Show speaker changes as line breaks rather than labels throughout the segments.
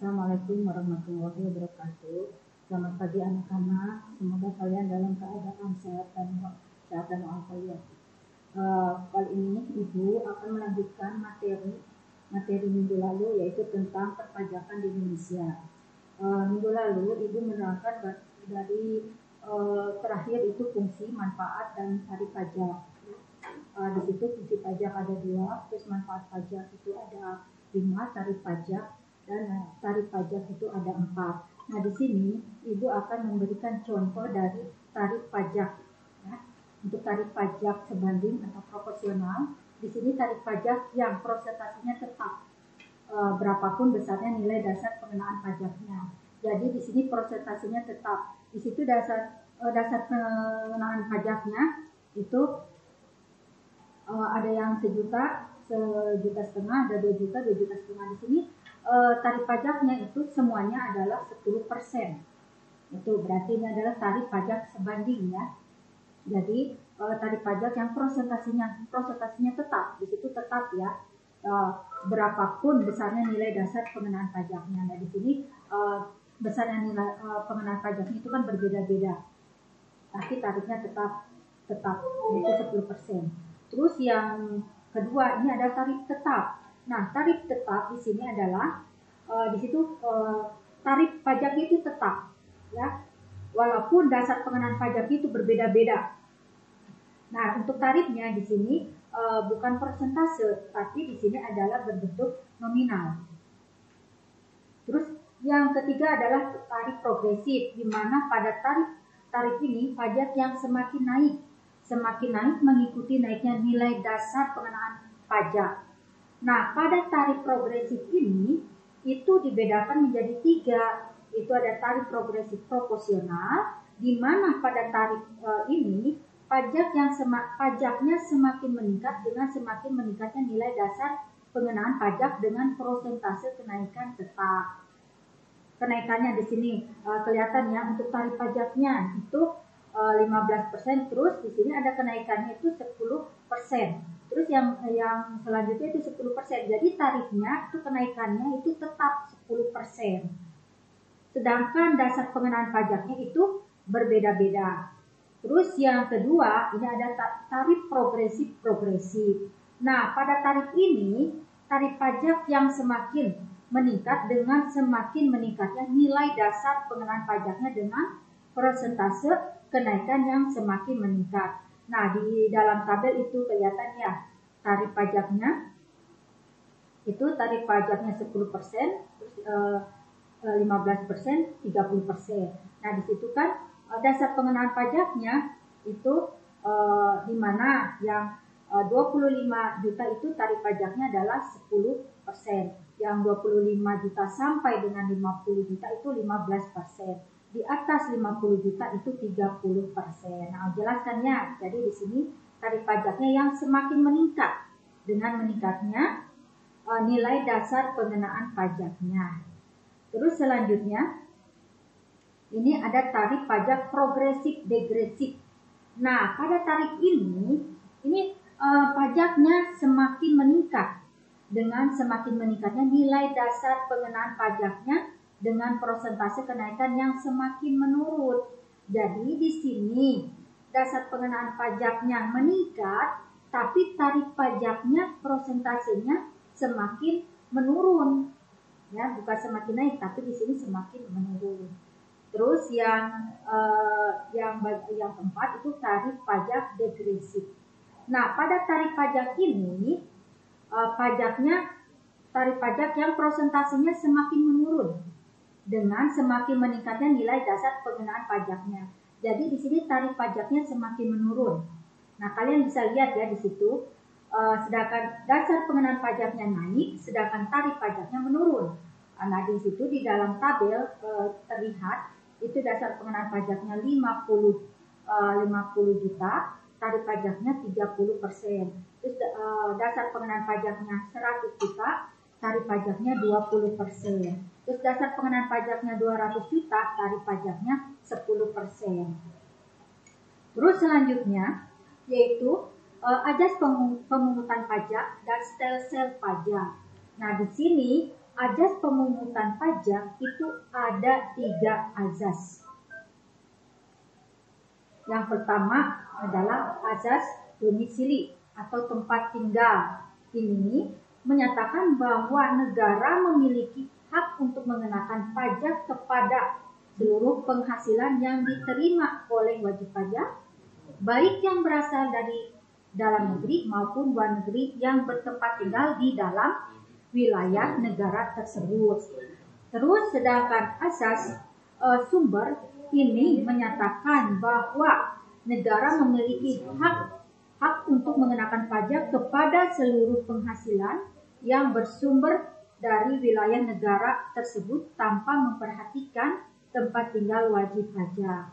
Assalamualaikum warahmatullahi wabarakatuh. Selamat pagi anak-anak. Semoga kalian dalam keadaan sehat dan walafiat. Kali ini Ibu akan melanjutkan materi minggu lalu, yaitu tentang perpajakan di Indonesia. Minggu lalu Ibu menerangkan dari terakhir itu fungsi, manfaat, dan tarif pajak. Di situ fungsi pajak ada 2, terus manfaat pajak itu ada 5, tarif pajak dan tarif pajak itu ada 4. Nah, di sini Ibu akan memberikan contoh dari tarif pajak. Ya. Untuk tarif pajak sebanding atau proporsional, di sini tarif pajak yang prosentasenya tetap, berapapun besarnya nilai dasar pengenaan pajaknya. Jadi di sini prosentasenya tetap. Di situ dasar pengenaan pajaknya itu ada yang 1 juta, 1,5 juta, ada 2 juta, 2,5 juta. Di sini tarif pajaknya itu semuanya adalah 10%. Itu berarti ini adalah tarif pajak sebanding ya. Jadi tarif pajak yang prosentasenya tetap, di situ tetap ya. Berapapun besarnya nilai dasar pengenaan pajaknya. Nah, di sini besarnya nilai pengenaan pajaknya itu kan berbeda-beda. Tapi tarifnya tetap yaitu 10%. Terus yang kedua ini ada tarif tetap. Nah, tarif tetap di sini adalah di situ tarif pajaknya itu tetap, ya. Walaupun dasar pengenaan pajak itu berbeda-beda. Nah, untuk tarifnya di sini bukan persentase, tapi di sini adalah berbentuk nominal. Terus yang ketiga adalah tarif progresif, di mana pada tarif ini pajak yang semakin naik mengikuti naiknya nilai dasar pengenaan pajak. Nah, pada tarif progresif ini itu dibedakan menjadi 3. Itu ada tarif progresif proporsional, di mana pada tarif ini pajaknya semakin meningkat dengan semakin meningkatnya nilai dasar pengenaan pajak dengan prosentase kenaikan tetap. Kenaikannya di sini kelihatan ya, untuk tarif pajaknya itu 15%, terus di sini ada kenaikannya itu 10%. Terus yang selanjutnya itu 10%. Jadi tarifnya itu kenaikannya itu tetap 10%. Sedangkan dasar pengenaan pajaknya itu berbeda-beda. Terus yang kedua, ini ada tarif progresif. Nah, pada tarif ini, tarif pajak yang semakin meningkat dengan semakin meningkatnya nilai dasar pengenaan pajaknya dengan persentase kenaikan yang semakin meningkat. Nah, di dalam tabel itu kelihatan ya, tarif pajaknya itu tarif pajaknya 10%, terus 15%, 30%. Nah, di situ kan dasar pengenaan pajaknya itu di mana yang 25 juta itu tarif pajaknya adalah 10%. Yang 25 juta sampai dengan 50 juta itu 15%. Di atas 50 juta itu 30%. Nah, jelaskannya. Jadi di sini tarif pajaknya yang semakin meningkat dengan meningkatnya nilai dasar pengenaan pajaknya. Terus selanjutnya ini ada tarif pajak progresif degresif. Nah, pada tarif ini pajaknya semakin meningkat dengan semakin meningkatnya nilai dasar pengenaan pajaknya dengan persentase kenaikan yang semakin menurun. Jadi di sini dasar pengenaan pajaknya meningkat, tapi tarif pajaknya prosentasenya semakin menurun. Ya, bukan semakin naik, tapi di sini semakin menurun. Terus yang keempat itu tarif pajak degresif. Nah, pada tarif pajak ini tarif pajak yang prosentasenya semakin menurun dengan semakin meningkatnya nilai dasar pengenaan pajaknya. Jadi di sini tarif pajaknya semakin menurun. Nah, kalian bisa lihat ya di situ, sedangkan dasar pengenaan pajaknya naik, sedangkan tarif pajaknya menurun. Nah, di situ di dalam tabel terlihat itu dasar pengenaan pajaknya 50 juta, tarif pajaknya 30%. Terus dasar pengenaan pajaknya 100 juta, tarif pajaknya 20%. Terus dasar pengenaan pajaknya 200 juta, tarif pajaknya 10%. Terus selanjutnya yaitu ajas pemungutan pajak dan sel-sel pajak. Nah, di sini azas pemungutan pajak itu ada 3 azas. Yang pertama adalah azas domisili atau tempat tinggal. Ini menyatakan bahwa negara memiliki hak untuk mengenakan pajak kepada seluruh penghasilan yang diterima oleh wajib pajak, baik yang berasal dari dalam negeri maupun luar negeri yang bertempat tinggal di dalam wilayah negara tersebut. Terus sedangkan asas sumber ini menyatakan bahwa negara memiliki hak untuk mengenakan pajak kepada seluruh penghasilan yang bersumber dari wilayah negara tersebut tanpa memperhatikan tempat tinggal wajib pajak.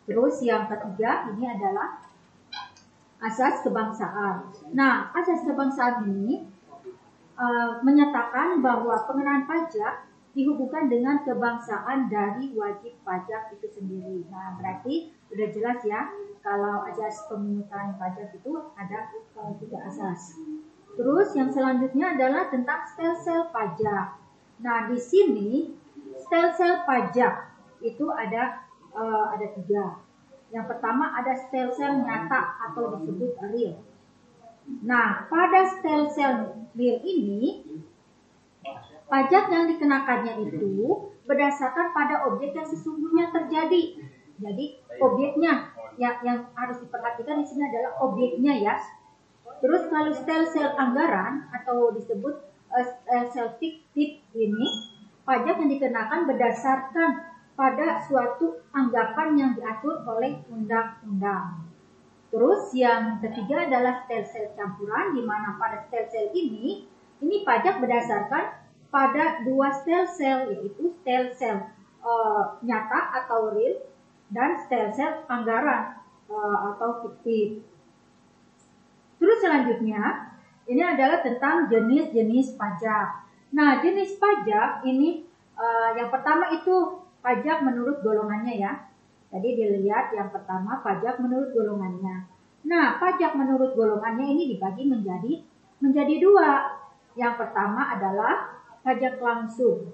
Terus yang ketiga ini adalah asas kebangsaan. Nah, asas kebangsaan ini menyatakan bahwa pengenaan pajak dihubungkan dengan kebangsaan dari wajib pajak itu sendiri. Nah, berarti sudah jelas ya kalau asas pemungutan pajak itu ada 3 asas. Terus yang selanjutnya adalah tentang stelsel pajak. Nah, di sini stelsel pajak itu ada 3. Yang pertama ada stelsel nyata atau disebut real. Nah, pada stelsel real ini pajak yang dikenakannya itu berdasarkan pada objek yang sesungguhnya terjadi. Jadi objeknya yang harus diperhatikan di sini adalah objeknya ya. Terus kalau stelsel anggaran atau disebut stelsel fiktif ini, pajak yang dikenakan berdasarkan pada suatu anggapan yang diatur oleh undang-undang. Terus yang ketiga adalah stelsel campuran, di mana pada stelsel ini pajak berdasarkan pada 2 stelsel, yaitu stelsel nyata atau real dan stelsel anggaran atau fiktif. Terus selanjutnya ini adalah tentang jenis-jenis pajak. Nah, jenis pajak ini yang pertama itu pajak menurut golongannya ya. Jadi dilihat yang pertama pajak menurut golongannya. Nah, pajak menurut golongannya ini dibagi menjadi 2. Yang pertama adalah pajak langsung.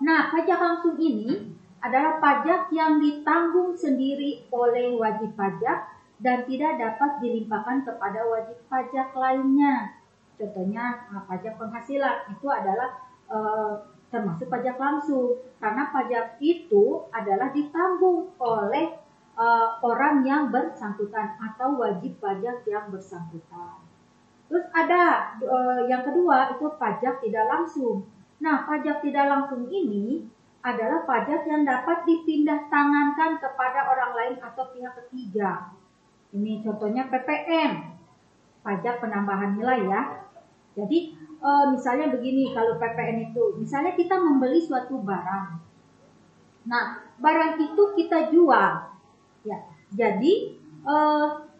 Nah, pajak langsung ini adalah pajak yang ditanggung sendiri oleh wajib pajak dan tidak dapat dilimpahkan kepada wajib pajak lainnya. Contohnya pajak penghasilan itu adalah termasuk pajak langsung, karena pajak itu adalah ditanggung oleh orang yang bersangkutan atau wajib pajak yang bersangkutan. Terus ada yang kedua itu pajak tidak langsung. Nah, pajak tidak langsung ini adalah pajak yang dapat dipindah tangankan kepada orang lain atau pihak ketiga. Ini contohnya PPN, pajak penambahan nilai ya. Jadi misalnya begini, kalau PPN itu, misalnya kita membeli suatu barang. Nah, barang itu kita jual. Ya, jadi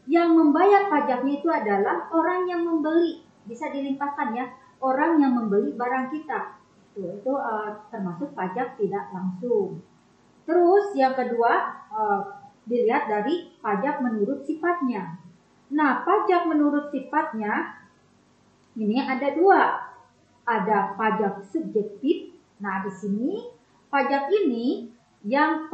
yang membayar pajaknya itu adalah orang yang membeli. Bisa dilimpahkan ya, orang yang membeli barang kita. Itu termasuk pajak tidak langsung. Terus yang kedua dilihat dari pajak menurut sifatnya. Nah, pajak menurut sifatnya ini ada 2. Ada pajak subjektif. Nah, di sini pajak ini yang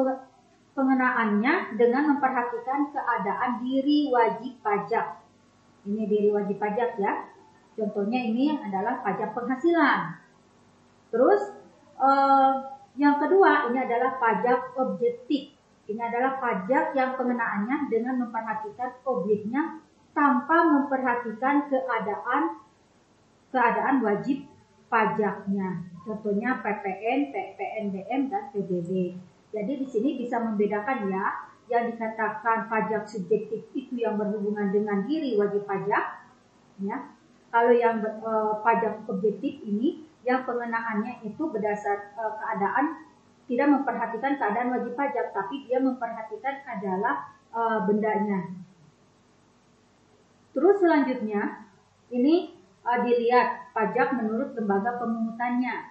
pengenaannya dengan memperhatikan keadaan diri wajib pajak. Ini diri wajib pajak ya. Contohnya ini adalah pajak penghasilan. Terus yang kedua ini adalah pajak objektif. Ini adalah pajak yang pengenaannya dengan memperhatikan objeknya tanpa memperhatikan keadaan wajib pajaknya. Contohnya PPN, PPNBM, dan PBB. Jadi di sini bisa membedakan ya, yang dikatakan pajak subjektif itu yang berhubungan dengan diri wajib pajak, ya. Kalau yang pajak objektif ini yang pengenaannya itu berdasar keadaan, tidak memperhatikan keadaan wajib pajak, tapi dia memperhatikan adalah bendanya. Terus selanjutnya ini dilihat pajak menurut lembaga pemungutannya.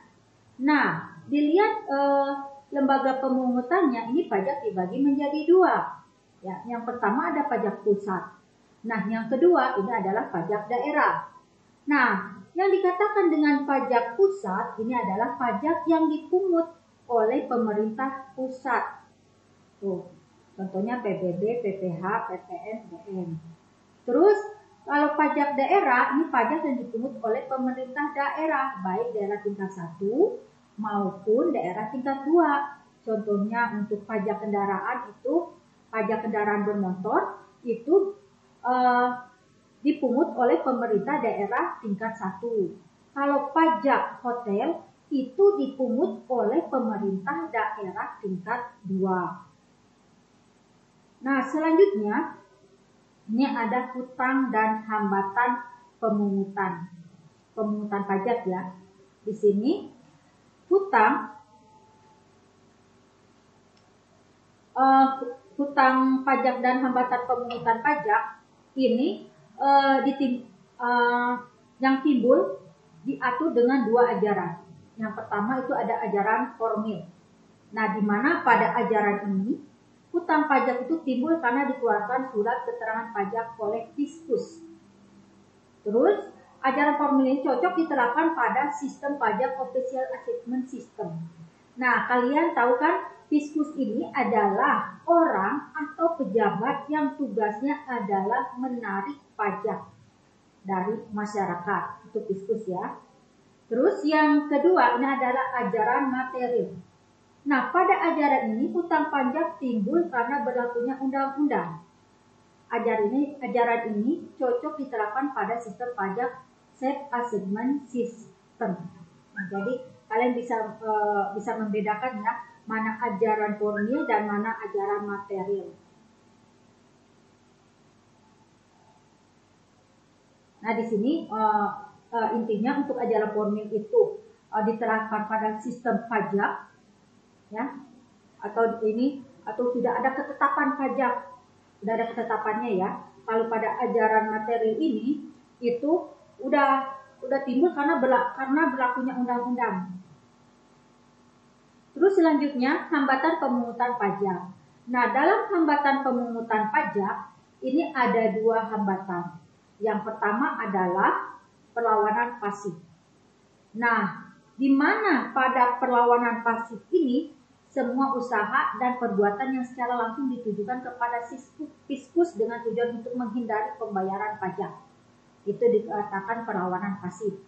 Nah, dilihat lembaga pemungutannya ini pajak dibagi menjadi 2. Ya, yang pertama ada pajak pusat. Nah, yang kedua ini adalah pajak daerah. Nah, Yang dikatakan dengan pajak pusat ini adalah pajak yang dipungut oleh pemerintah pusat. Tuh, contohnya PBB, PPH, PPN, BM. Terus kalau pajak daerah ini pajak yang dipungut oleh pemerintah daerah, baik daerah tingkat 1 maupun daerah tingkat 2. Contohnya untuk pajak kendaraan itu, pajak kendaraan bermotor itu dipungut oleh pemerintah daerah tingkat 1. Kalau pajak hotel itu dipungut oleh pemerintah daerah tingkat 2. Nah, selanjutnya ini ada hutang dan hambatan pemungutan pajak ya. Di sini hutang pajak dan hambatan pemungutan pajak ini yang timbul diatur dengan 2 ajaran. Yang pertama itu ada ajaran formil. Nah, di mana pada ajaran ini hutang pajak itu timbul karena dikeluarkan surat keterangan pajak oleh Fiskus. Terus ajaran formil ini cocok diterapkan pada sistem pajak official assessment system. Nah, kalian tahu kan Fiskus ini adalah orang atau pejabat yang tugasnya adalah menarik pajak dari masyarakat. Itu Fiskus ya. Terus yang kedua ini adalah ajaran material. Nah, pada ajaran ini hutang pajak timbul karena berlakunya undang-undang. Ajaran ini cocok diterapkan pada sistem pajak self assessment system. Nah, jadi kalian bisa membedakan ya mana ajaran formil dan mana ajaran material. Nah, di sini intinya untuk ajaran formil itu diterapkan pada sistem pajak ya, atau sudah ada ketetapan pajak, sudah ada ketetapannya ya. Kalau pada ajaran material ini itu udah timbul karena berlakunya undang-undang. Terus selanjutnya hambatan pemungutan pajak. Nah, dalam hambatan pemungutan pajak ini ada 2 hambatan. Yang pertama adalah perlawanan pasif. Nah, di mana pada perlawanan pasif ini semua usaha dan perbuatan yang secara langsung ditujukan kepada Fiskus dengan tujuan untuk menghindari pembayaran pajak. Itu dikatakan perlawanan pasif.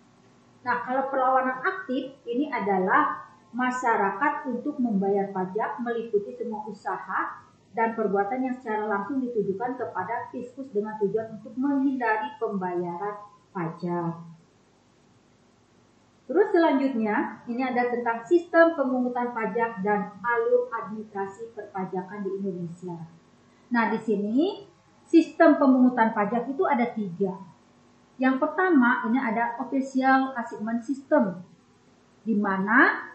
Nah, kalau perlawanan aktif ini adalah masyarakat untuk membayar pajak meliputi semua usaha dan perbuatan yang secara langsung ditujukan kepada Fiskus dengan tujuan untuk menghindari pembayaran pajak. Terus selanjutnya, ini ada tentang sistem pemungutan pajak dan alur administrasi perpajakan di Indonesia. Nah, di sini sistem pemungutan pajak itu ada 3. Yang pertama, ini ada official assessment system, di mana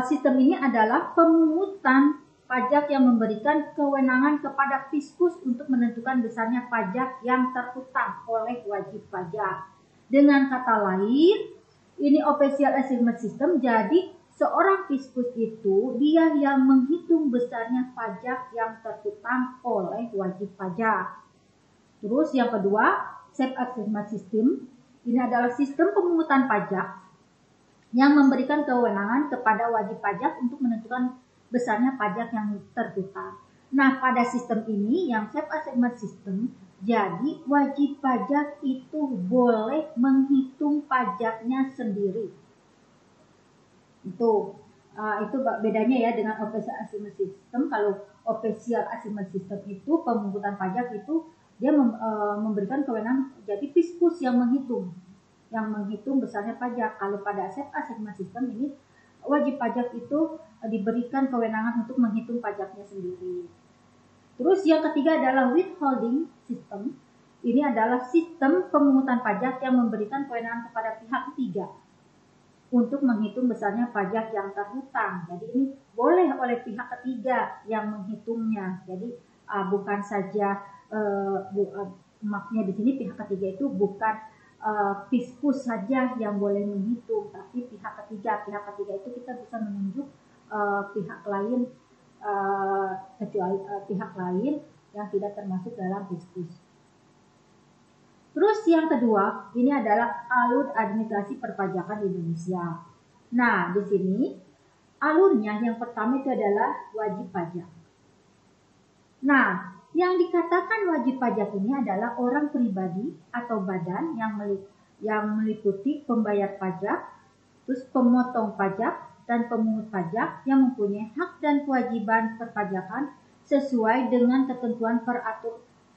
sistem ini adalah pemungutan pajak yang memberikan kewenangan kepada Fiskus untuk menentukan besarnya pajak yang terhutang oleh wajib pajak. Dengan kata lain, ini official assessment system, jadi seorang Fiskus itu dia yang menghitung besarnya pajak yang terhutang oleh wajib pajak. Terus yang kedua, self assessment system, ini adalah sistem pemungutan pajak yang memberikan kewenangan kepada wajib pajak untuk menentukan besarnya pajak yang terhutang. Nah, pada sistem ini yang self assessment system, jadi wajib pajak itu boleh menghitung pajaknya sendiri. Itu bedanya ya dengan official assessment system. Kalau official assessment system itu pemungutan pajak itu dia memberikan kewenangan jadi Fiskus yang menghitung besarnya pajak. Kalau pada self assessment system ini wajib pajak itu diberikan kewenangan untuk menghitung pajaknya sendiri. Terus yang ketiga adalah withholding system. Ini adalah sistem pemungutan pajak yang memberikan kewenangan kepada pihak ketiga untuk menghitung besarnya pajak yang terhutang. Jadi ini boleh oleh pihak ketiga yang menghitungnya. Jadi bukan saja maksudnya di sini pihak ketiga itu bukan Fiskus saja yang boleh menghitung, tapi pihak ketiga itu kita bisa menunjuk pihak lain kecuali pihak lain yang tidak termasuk dalam Fiskus. Terus yang kedua, ini adalah alur administrasi perpajakan di Indonesia. Nah, di sini alurnya yang pertama itu adalah wajib pajak. Nah, yang dikatakan wajib pajak ini adalah orang pribadi atau badan yang meliputi pembayar pajak, terus pemotong pajak dan pemungut pajak yang mempunyai hak dan kewajiban perpajakan sesuai dengan ketentuan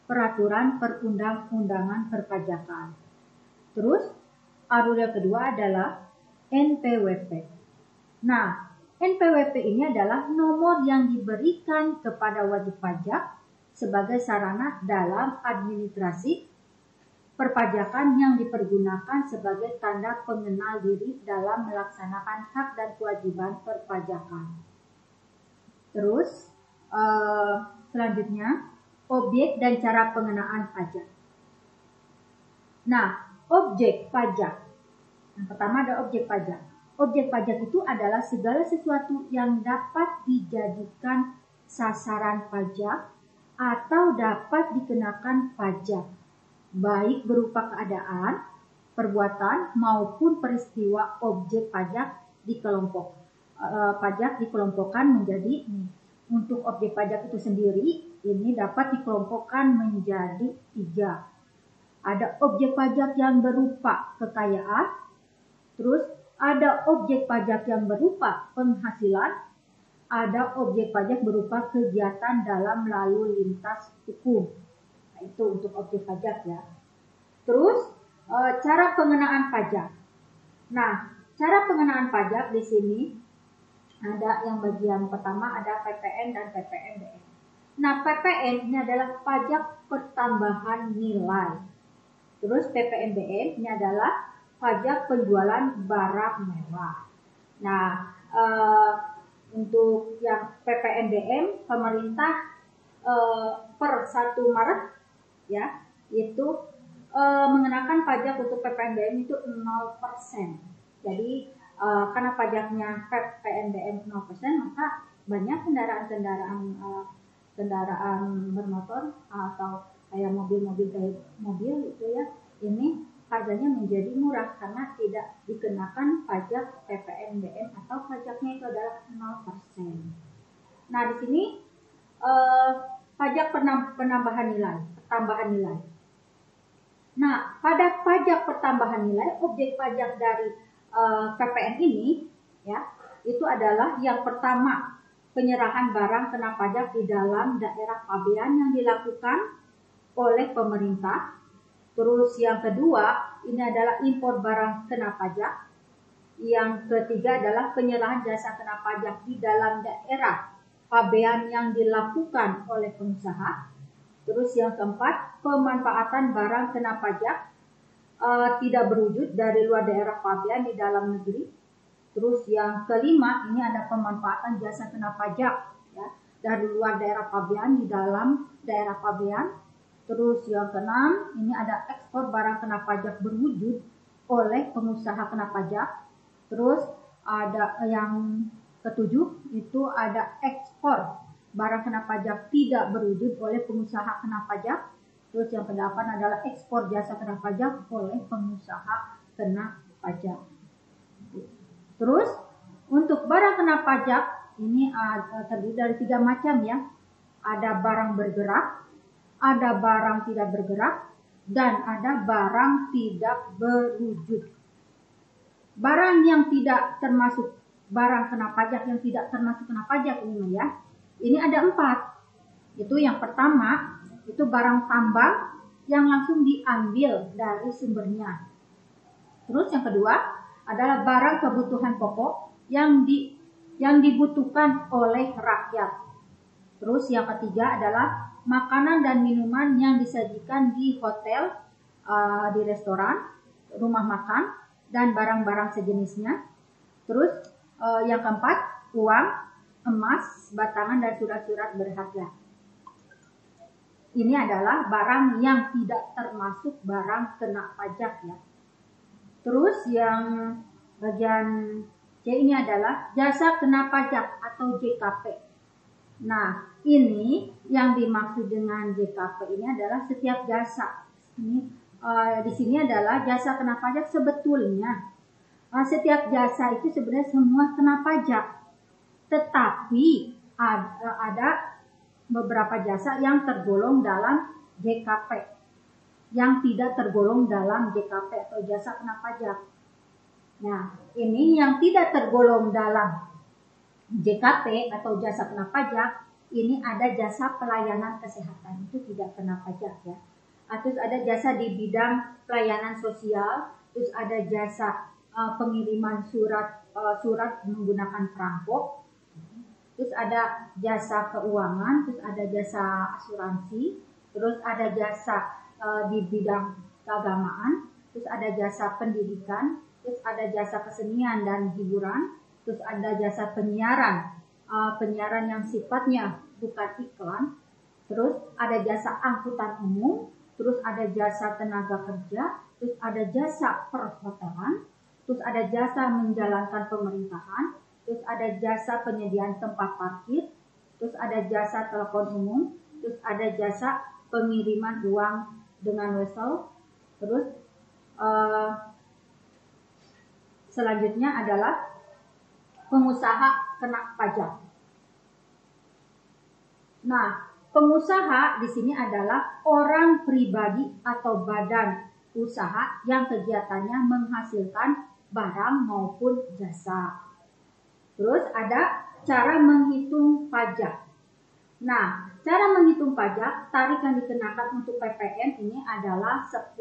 peraturan perundang-undangan perpajakan. Terus, alur yang kedua adalah NPWP. Nah, NPWP ini adalah nomor yang diberikan kepada wajib pajak sebagai sarana dalam administrasi perpajakan yang dipergunakan sebagai tanda pengenal diri dalam melaksanakan hak dan kewajiban perpajakan. Terus, selanjutnya, objek dan cara pengenaan pajak. Nah, objek pajak. Yang pertama ada objek pajak. Objek pajak itu adalah segala sesuatu yang dapat dijadikan sasaran pajak atau dapat dikenakan pajak, baik berupa keadaan, perbuatan, maupun peristiwa. Objek pajak dikelompokkan menjadi untuk objek pajak itu sendiri ini dapat dikelompokkan menjadi 3. Ada objek pajak yang berupa kekayaan, terus ada objek pajak yang berupa penghasilan, ada objek pajak berupa kegiatan dalam lalu lintas hukum. Nah, itu untuk objek pajak ya. Terus cara pengenaan pajak. Nah, cara pengenaan pajak di sini ada yang bagian pertama ada PPN dan PPNBM. Nah, PPN ini adalah pajak pertambahan nilai. Terus PPNBM ini adalah pajak penjualan barang mewah. Nah, untuk yang PPNBM pemerintah per 1 Maret ya, itu mengenakan pajak untuk PPNBM itu 0%. Jadi karena pajaknya PPNBM 0%, maka banyak kendaraan bermotor atau kayak mobil-mobil itu ya, ini harganya menjadi murah karena tidak dikenakan pajak PPNBM atau pajaknya itu adalah 0%. Nah, di sini pajak pertambahan nilai. Nah, pada pajak pertambahan nilai, objek pajak dari PPN ini ya, itu adalah yang pertama penyerahan barang kena pajak di dalam daerah pabean yang dilakukan oleh pemerintah. Terus yang kedua ini adalah impor barang kena pajak. Yang ketiga adalah penyerahan jasa kena pajak di dalam daerah pabean yang dilakukan oleh pengusaha. Terus yang keempat, pemanfaatan barang kena pajak tidak berwujud dari luar daerah pabean di dalam negeri. Terus yang kelima, ini ada pemanfaatan jasa kena pajak ya, dari luar daerah pabean di dalam daerah pabean. Terus yang keenam, ini ada ekspor barang kena pajak berwujud oleh pengusaha kena pajak. Terus ada yang ketujuh, itu ada ekspor barang kena pajak tidak berwujud oleh pengusaha kena pajak. Terus yang kedelapan adalah ekspor jasa kena pajak oleh pengusaha kena pajak. Terus untuk barang kena pajak ini terdiri dari 3 macam ya. Ada barang bergerak, ada barang tidak bergerak, dan ada barang tidak berwujud. Barang yang tidak termasuk barang kena pajak yang tidak termasuk kena pajak ini ya. Ini ada 4. Itu yang pertama, itu barang tambang yang langsung diambil dari sumbernya. Terus yang kedua adalah barang kebutuhan pokok yang dibutuhkan oleh rakyat. Terus yang ketiga adalah makanan dan minuman yang disajikan di hotel, di restoran, rumah makan, dan barang-barang sejenisnya. Terus yang keempat, uang, emas, batangan, dan surat-surat berharga. Ini adalah barang yang tidak termasuk barang kena pajak ya. Terus yang bagian C ini adalah jasa kena pajak atau JKP. Nah, ini yang dimaksud dengan JKP ini adalah setiap jasa. Ini di sini adalah jasa kena pajak sebetulnya. Setiap jasa itu sebenarnya semua kena pajak. Tetapi ada beberapa jasa yang tergolong dalam JKP, yang tidak tergolong dalam JKP atau jasa kena pajak. Nah, ini yang tidak tergolong dalam JKP atau jasa kena pajak, ini ada jasa pelayanan kesehatan, itu tidak kena pajak ya. Terus ada jasa di bidang pelayanan sosial, terus ada jasa pengiriman surat menggunakan perangko, terus ada jasa keuangan, terus ada jasa asuransi, terus ada jasa di bidang keagamaan, terus ada jasa pendidikan, terus ada jasa kesenian dan hiburan, terus ada jasa penyiaran, penyiaran yang sifatnya bukan iklan, terus ada jasa angkutan umum, terus ada jasa tenaga kerja, terus ada jasa perhotelan, terus ada jasa menjalankan pemerintahan, terus ada jasa penyediaan tempat parkir, terus ada jasa telepon umum, terus ada jasa pengiriman uang dengan wesel, terus selanjutnya adalah pengusaha kena pajak. Nah, pengusaha di sini adalah orang pribadi atau badan usaha yang kegiatannya menghasilkan barang maupun jasa. Terus ada cara menghitung pajak. Nah, cara menghitung pajak, tarif yang dikenakan untuk PPN ini adalah 10%.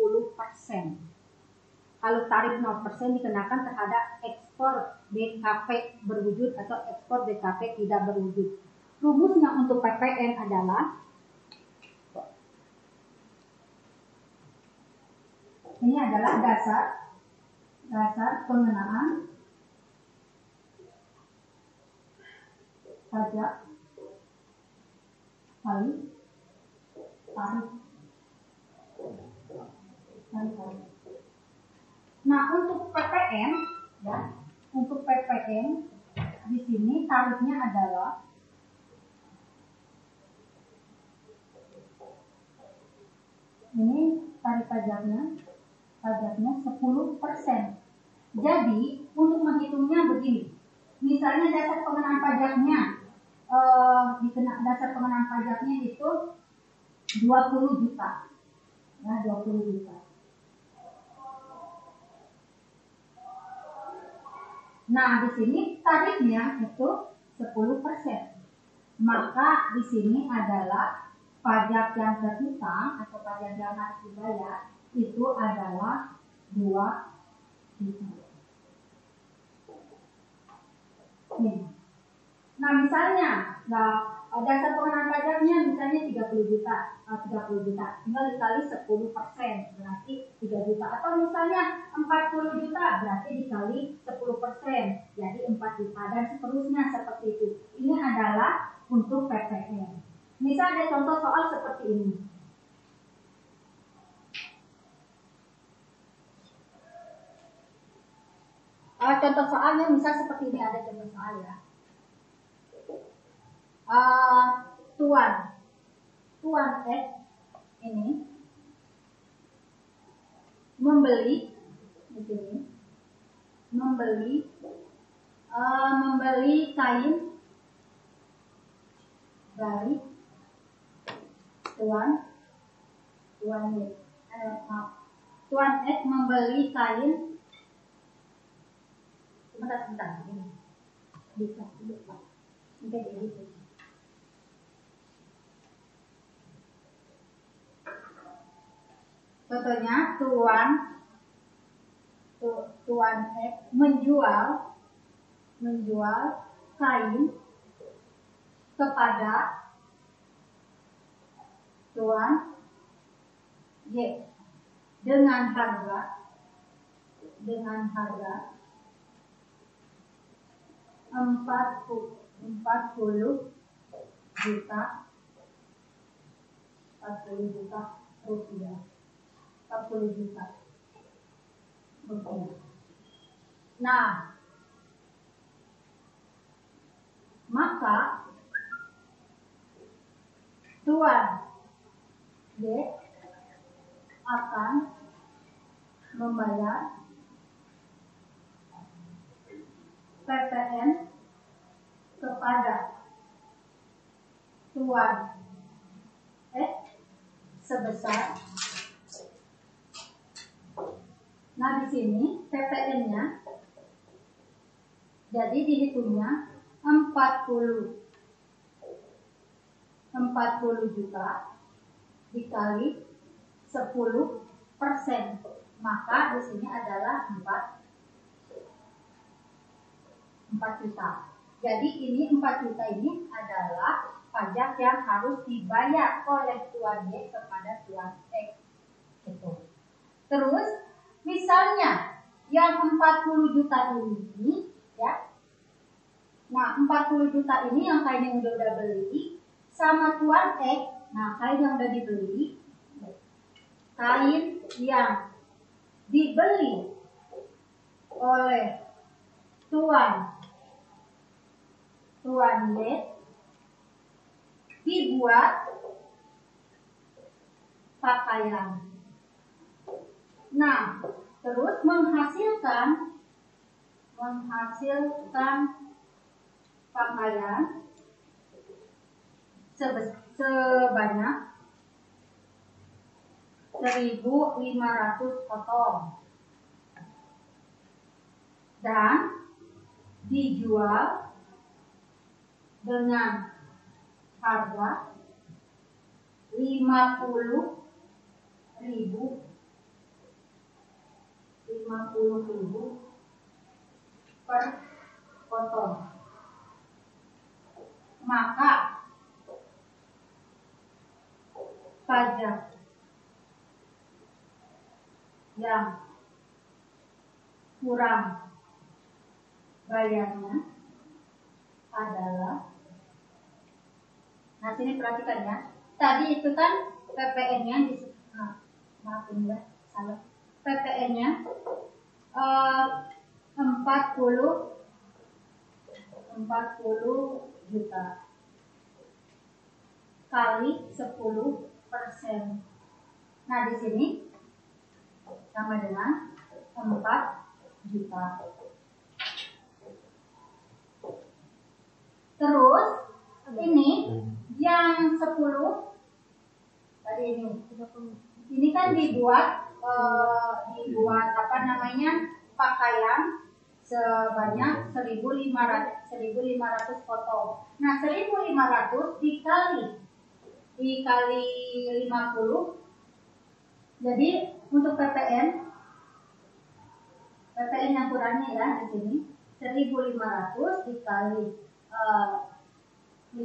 Kalau tarif 0% dikenakan terhadap ekspor BKP berwujud atau ekspor BKP tidak berwujud. Rumusnya untuk PPN adalah ini adalah dasar pengenaan pajak kali tarif. Nah, untuk PPN ya, untuk PPN di sini tarifnya adalah ini tarif pajaknya 10%. Jadi untuk menghitungnya begini, misalnya dasar pengenaan pajaknya dasar pengenaan pajaknya itu 20 juta, ya 20 juta. Nah di sini tarifnya itu 10%. Maka di sini adalah pajak yang terhutang atau pajak yang harus dibayar itu adalah 2 juta. Nah misalnya, dasar pengenaan pajaknya misalnya 30 juta, tinggal dikali 10%, berarti 3 juta. Atau misalnya 40 juta, berarti dikali 10%, jadi 4 juta dan seterusnya seperti itu. Ini adalah untuk PPN. Misal ada contoh soal seperti ini. Contoh soalnya misal seperti ini, ada contoh soal ya. Tuan X ini membeli di sini, membeli kain dari Tuan X membeli kain sebentar ini bisa gitu. Contohnya Tuan X menjual kain kepada Tuan Y dengan harga 40 juta rupiah. 40 juta rupiah. Nah, maka Tuan Y akan membayar PPN kepada tuan sebesar. Nah, di sini PPN-nya jadi dihitungnya 40 juta dikali 10%, maka di sini adalah 4 juta. Jadi ini 4 juta ini adalah pajak yang harus dibayar oleh tuan Y kepada tuan X. Gitu. Terus misalnya yang 40 juta ini ya. Nah, 40 juta ini yang kain yang udah beli sama tuan X. Nah, kain yang udah dibeli, kain yang dibeli oleh tuan Y dibuat pakaian. Nah, terus menghasilkan pakaian sebanyak 1.500 potong dan dijual dengan harga 50.000 per potong. Maka pajak yang kurang bayarnya adalah, nah sini perhatikan ya, tadi itu kan PPN-nya maafin ya, salah. PPN-nya 40 juta kali 10%. Nah, di sini sama dengan 4 juta. Terus ini yang 10 tadi ini kan dibuat pakaian sebanyak 1.500 potong. Nah, 1.500 dikali 50. Jadi untuk PPN yang kurangnya ya di sini 1.500 dikali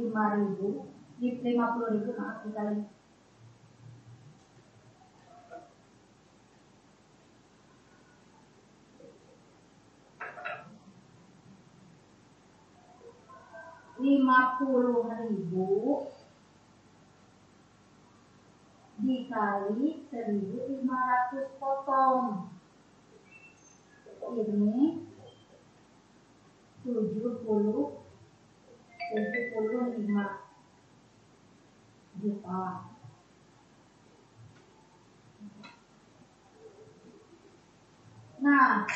50.000 maaf dikali 50.000 dikali 1.500 potong. Ini 75 juta. Nah,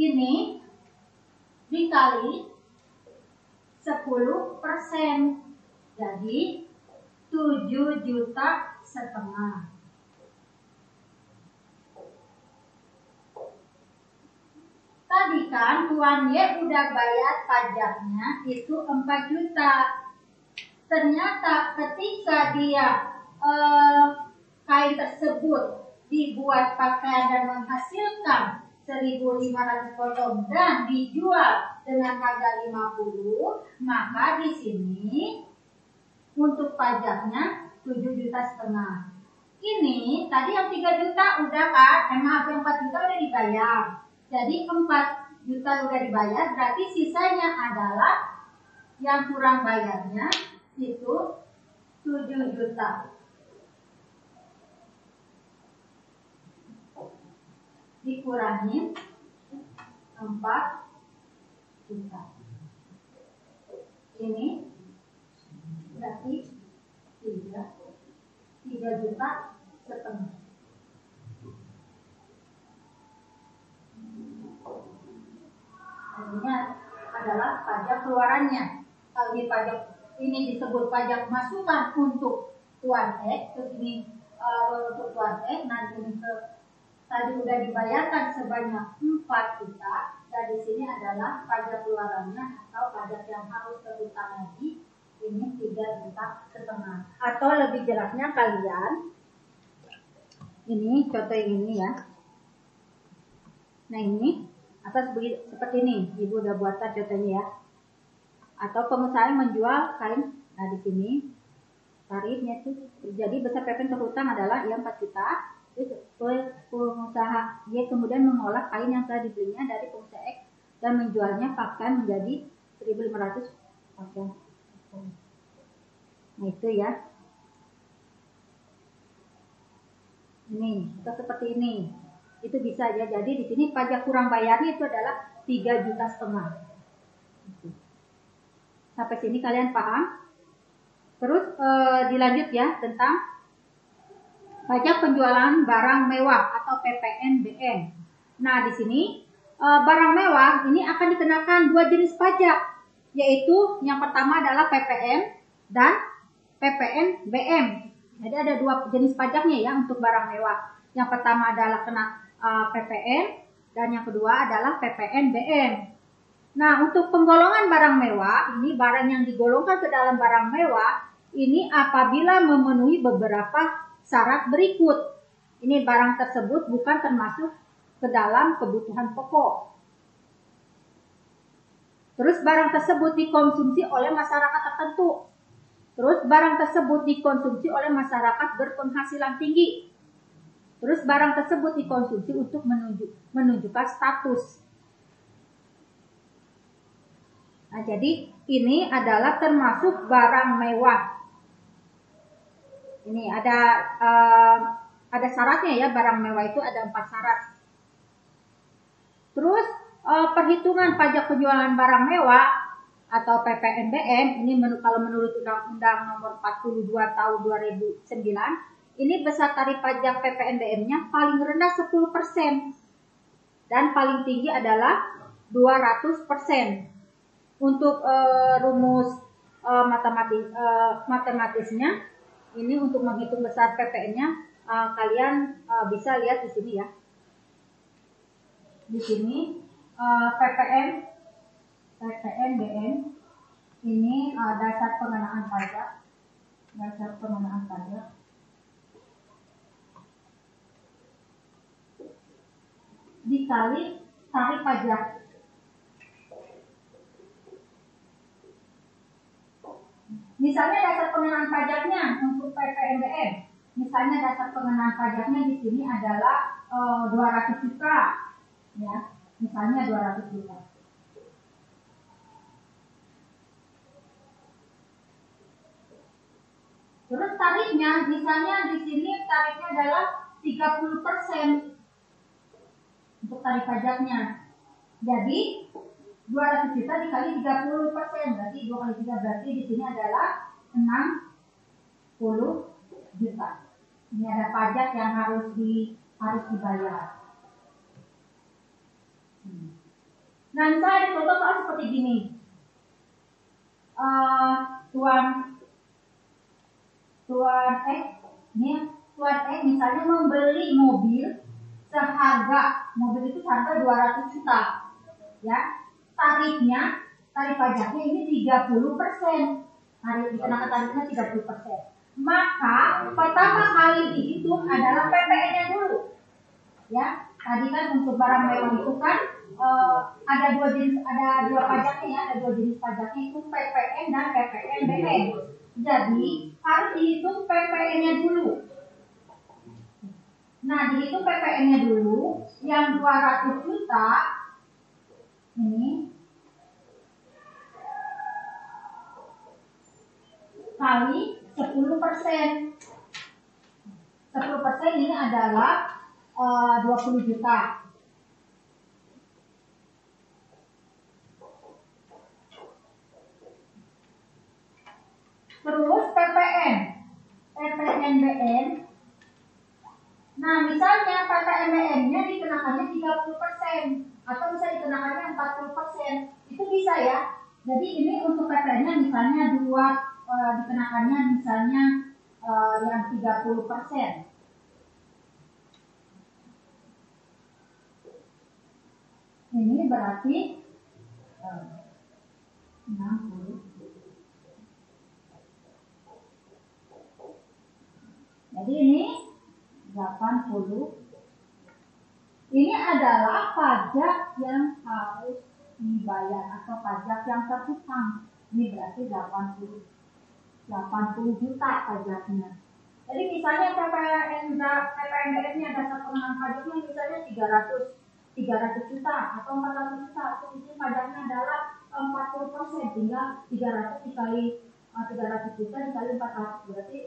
ini dikali 10%, jadi 7,5 juta. Tadi kan tuan Y udah bayar pajaknya itu 4 juta. Ternyata ketika dia kain tersebut dibuat pakaian dan menghasilkan 1.500 potong dan dijual dengan harga 50, maka di sini untuk pajaknya 7,5 juta. Ini tadi yang 3 juta udah kan, yang 4 juta udah dibayar. Jadi 4 juta udah dibayar, berarti sisanya adalah yang kurang bayarnya itu 7 juta. Dikurangi 4 juta. Ini berarti 3 juta setengah. Ini adalah pajak keluarannya. Kalau di pajak ini disebut pajak masukan untuk tuan X, terus ini untuk tuan X, nanti tadi sudah dibayarkan sebanyak 4 juta, dan di sini adalah pajak keluarannya atau pajak yang harus terutang lagi, ini 3 juta setengah. Atau lebih jelasnya kalian, ini contoh yang ini ya. Nah ini atas seperti ini, ibu udah buatkan contohnya ya. Atau pengusaha yang menjual kain, nah di sini tarifnya itu, jadi besar PPN terutang adalah yang 4 juta. Pengusaha dia kemudian mengolah kain yang telah dibelinya dari pengusaha X dan menjualnya pakaian menjadi 1.500 pakaian. Nah itu ya. Ini atau seperti ini. Itu bisa ya. Jadi di sini pajak kurang bayarnya itu adalah 3 juta setengah. Sampai sini kalian paham? Terus dilanjut ya tentang pajak penjualan barang mewah atau PPNBM. Nah, di sini barang mewah ini akan dikenakan 2 jenis pajak, yaitu yang pertama adalah PPN dan PPNBM. Jadi ada 2 jenis pajaknya ya untuk barang mewah. Yang pertama adalah kena PPN dan yang kedua adalah PPNBM. Nah, untuk penggolongan barang mewah, ini barang yang digolongkan ke dalam barang mewah, ini apabila memenuhi beberapa syarat berikut. Ini barang tersebut bukan termasuk ke dalam kebutuhan pokok. Terus barang tersebut dikonsumsi oleh masyarakat tertentu. Terus barang tersebut dikonsumsi oleh masyarakat berpenghasilan tinggi. Terus barang tersebut dikonsumsi untuk menunjukkan status. Nah, jadi ini adalah termasuk barang mewah. Ini ada syaratnya ya, barang mewah itu ada 4 syarat. Terus perhitungan pajak penjualan barang mewah atau PPNBM ini kalau menurut Undang-Undang Nomor 42 Tahun 2009, ini besar tarif pajak PPNBM-nya paling rendah 10% dan paling tinggi adalah 200%. Untuk rumus matematisnya, ini untuk menghitung besar PPN-nya, kalian bisa lihat di sini ya. Di sini PPNBM ini dasar pengenaan pajak, dikali tarif pajak. Misalnya dasar pengenaan pajaknya untuk PPNBM, misalnya dasar pengenaan pajaknya di sini adalah 200 juta, ya, misalnya 200 juta. Terus tarifnya, misalnya di sini tarifnya adalah 30% untuk tarif pajaknya. Jadi 200 juta dikali 30%, berarti 2 kali 3, berarti di sini adalah 60 juta. Ini ada pajak yang harus dibayar. Nah, misalnya di contoh soal seperti gini. Tuan X misalnya membeli mobil seharga, mobil itu seharga 200 juta. Ya. Tarif pajaknya ini 30%. Dikenakan tarifnya 30%. Maka pertama kali dihitung adalah PPN-nya dulu. Ya, tadi kan untuk barang mewah itu kan ada 2 pajaknya ya, ada 2 jenis pajaknya itu PPN dan PPNBM. Jadi harus dihitung PPN-nya dulu. Nah, dihitung PPN-nya dulu yang 200 juta ini kali 10%. 10% ini adalah 20 juta. Terus PPN. PPNBM. Nah, misalnya PPNBM-nya dikenakannya 30% atau bisa dikenakannya 40%. Itu bisa ya. Jadi ini untuk PPN-nya misalnya dikenakannya misalnya yang 30%. Ini berarti 60. Jadi ini 80. Ini adalah pajak yang harus dibayar atau pajak yang terhutang. Ini berarti 80 juta pajaknya. Jadi misalnya PPNBM-nya dasar pengenaan pajaknya misalnya 300 juta atau 400 juta, itu pajaknya adalah 40%, tinggal 300 dikali 300 juta dikali 400 berarti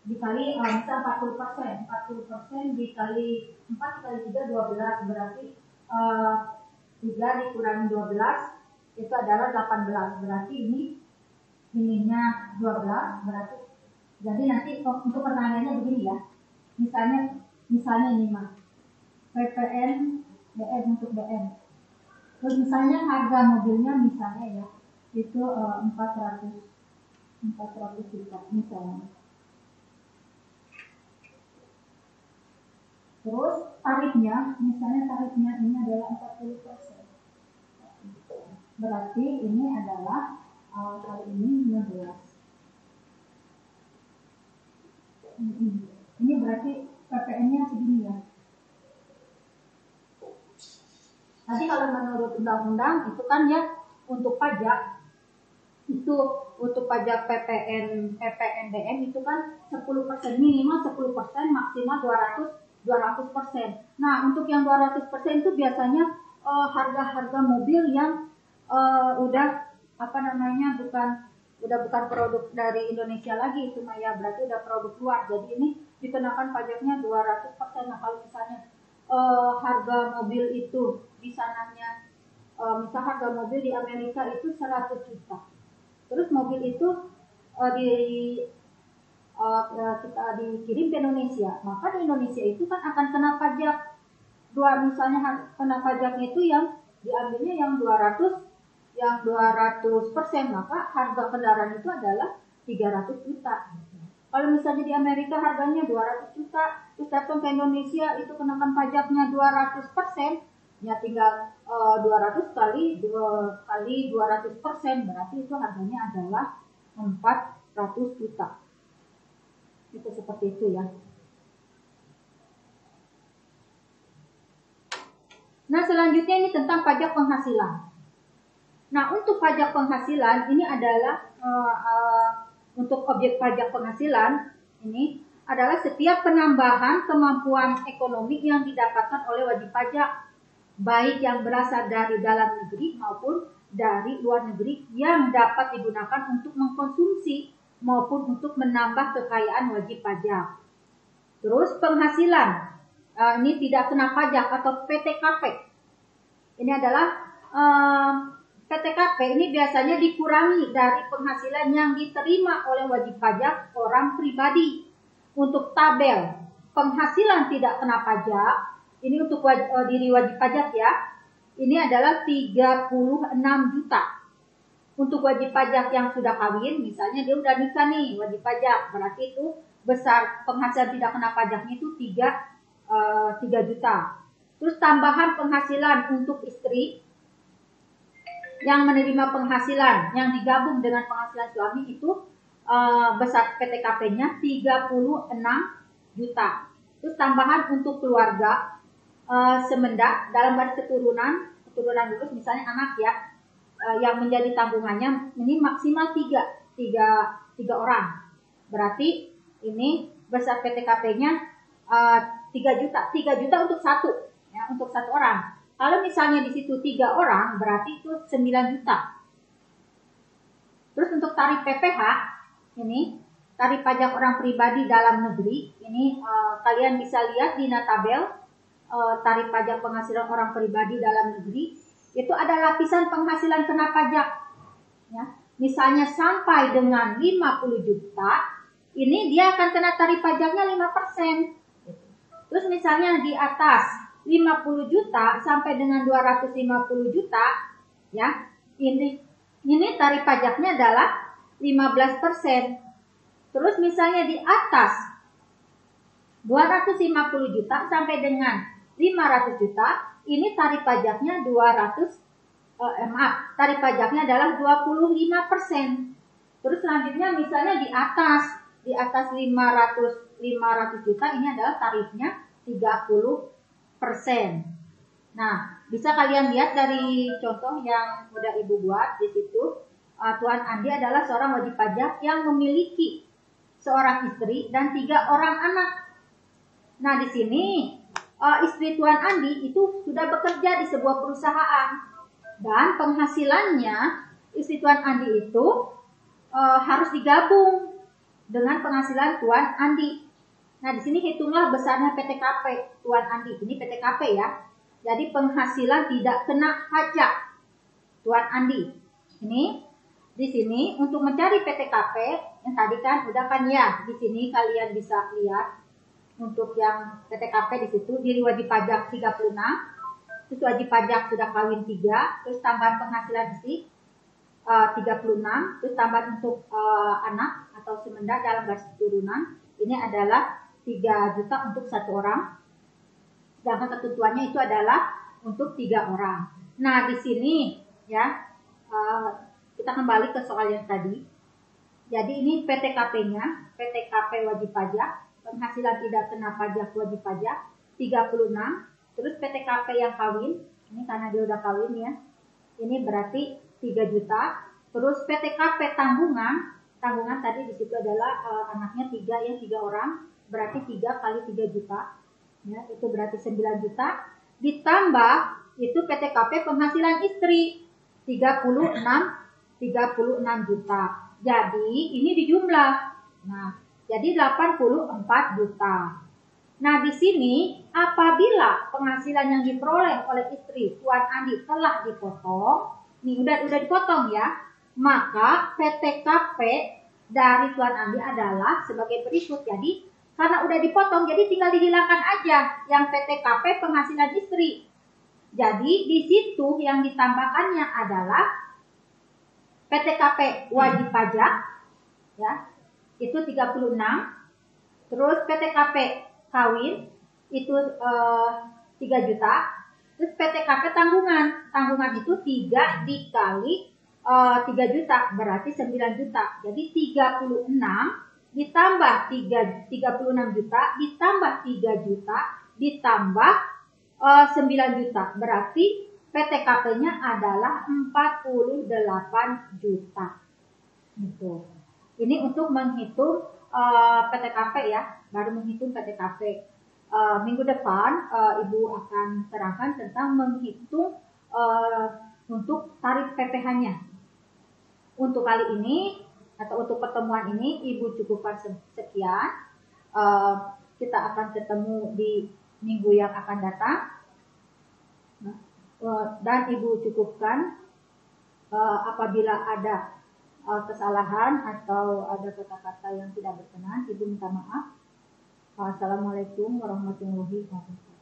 dikali misal 40% dikali 4 dikali 3 12 berarti 3 dikurangi 12 itu adalah 18 berarti ininya 12 berarti. Jadi nanti untuk pertanyaannya begini ya, misalnya ini mah PPN BM untuk BM. Terus misalnya harga mobilnya misalnya ya itu 400 juta misalnya. Terus tarifnya ini adalah 40%. Berarti ini adalah kali ini 16. Ini berarti PPN-nya segini ya. Tadi kalau menurut undang-undang itu kan ya untuk pajak itu untuk pajak PPNBM itu kan 10%, minimal 10%, maksimal 200%. Nah, untuk yang 200% itu biasanya harga-harga mobil yang udah bukan produk dari Indonesia lagi itu Maya, berarti udah produk luar. Jadi ini dikenakan pajaknya 200%. Nah, kalau misalnya harga mobil itu di sananya misal harga mobil di Amerika itu 100 juta. Terus mobil itu kita dikirim ke Indonesia, maka di Indonesia itu kan akan kena pajak misalnya kena pajaknya itu yang diambilnya yang 200%, maka harga kendaraan itu adalah 300 juta. Kalau misalnya di Amerika harganya 200 juta, terus datang ke Indonesia itu kenakan pajaknya 200%, ya tinggal 200 kali 200%, berarti itu harganya adalah 400 juta. Itu seperti itu ya. Nah, selanjutnya ini tentang pajak penghasilan. Nah, untuk pajak penghasilan ini adalah untuk objek pajak penghasilan ini adalah setiap penambahan kemampuan ekonomi yang didapatkan oleh wajib pajak, baik yang berasal dari dalam negeri maupun dari luar negeri, yang dapat digunakan untuk mengkonsumsi maupun untuk menambah kekayaan wajib pajak. Terus penghasilan ini tidak kena pajak atau PTKP. Ini adalah PTKP ini biasanya dikurangi dari penghasilan yang diterima oleh wajib pajak orang pribadi. Untuk tabel penghasilan tidak kena pajak, ini untuk diri wajib pajak ya, ini adalah 36 juta. Untuk wajib pajak yang sudah kawin, misalnya dia udah nikah nih wajib pajak, berarti itu besar penghasilan tidak kena pajaknya itu 3 juta. Terus tambahan penghasilan untuk istri yang menerima penghasilan yang digabung dengan penghasilan suami itu besar PTKP-nya 36 juta. Terus tambahan untuk keluarga semendak dalam baris keturunan lulus misalnya anak ya, yang menjadi tanggungannya ini maksimal 3 orang. Berarti ini besar PTKP-nya 3 juta. 3 juta untuk untuk satu orang. Kalau misalnya di situ 3 orang, berarti itu 9 juta. Terus untuk tarif PPH, ini tarif pajak orang pribadi dalam negeri, ini kalian bisa lihat di tabel tarif pajak penghasilan orang pribadi dalam negeri, itu ada lapisan penghasilan kena pajak. Ya. Misalnya sampai dengan 50 juta, ini dia akan kena tarif pajaknya 5%. Terus misalnya di atas 50 juta sampai dengan 250 juta, ya, ini tarif pajaknya adalah 15%. Terus misalnya di atas 250 juta sampai dengan 500 juta, ini tarif pajaknya tarif pajaknya adalah 25%. Terus selanjutnya misalnya di atas 500 juta ini adalah tarifnya 30%. Nah, bisa kalian lihat dari contoh yang udah Ibu buat di situ. Tuan Andi adalah seorang wajib pajak yang memiliki seorang istri dan 3 orang anak. Nah, di sini istri Tuan Andi itu sudah bekerja di sebuah perusahaan dan penghasilannya istri Tuan Andi itu harus digabung dengan penghasilan Tuan Andi. Nah, di sini hitunglah besarnya PTKP Tuan Andi. Ini PTKP ya. Jadi penghasilan tidak kena pajak Tuan Andi. Ini di sini untuk mencari PTKP yang tadi kan udah kan ya. Di sini kalian bisa lihat untuk yang PTKP di situ diri wajib pajak 36, terus wajib pajak sudah kawin 3, terus tambahan penghasilan istri 36, terus tambahan untuk anak atau semenda dalam garis keturunan ini adalah 3 juta untuk 1 orang. Sedangkan ketentuannya itu adalah untuk 3 orang. Nah, di sini ya kita kembali ke soal yang tadi. Jadi ini PTKP-nya, PTKP wajib pajak, penghasilan tidak kena pajak wajib pajak 36, terus PTKP yang kawin, ini karena dia udah kawin ya. Ini berarti 3 juta. Terus PTKP tanggungan tadi di situ adalah anaknya 3 orang, berarti 3 kali 3 juta. Ya, itu berarti 9 juta. Ditambah itu PTKP penghasilan istri 36 juta. Jadi ini dijumlah. Nah, jadi 84 juta. Nah, di sini apabila penghasilan yang diperoleh oleh istri Tuan Andi telah dipotong, nih udah dipotong ya, maka PTKP dari Tuan Andi adalah sebagai berikut. Jadi karena udah dipotong, jadi tinggal dihilangkan aja yang PTKP penghasilan istri. Jadi di situ yang ditambahkannya adalah PTKP wajib pajak, ya, itu 36. Terus PTKP kawin itu 3 juta. Terus PTKP tanggungan itu 3 dikali 3 juta berarti 9 juta. Jadi 36 ditambah 36 juta ditambah 3 juta ditambah 9 juta berarti PTKP-nya adalah 48 juta. Gitu. Ini untuk menghitung PTKP ya, baru menghitung PTKP. Minggu depan Ibu akan terangkan tentang menghitung untuk tarif PPh-nya. Untuk kali ini atau untuk pertemuan ini Ibu cukupkan sekian. Kita akan ketemu di minggu yang akan datang. Dan Ibu cukupkan apabila ada kesalahan atau ada kata-kata yang tidak berkenan, Ibu minta maaf. Assalamualaikum warahmatullahi wabarakatuh.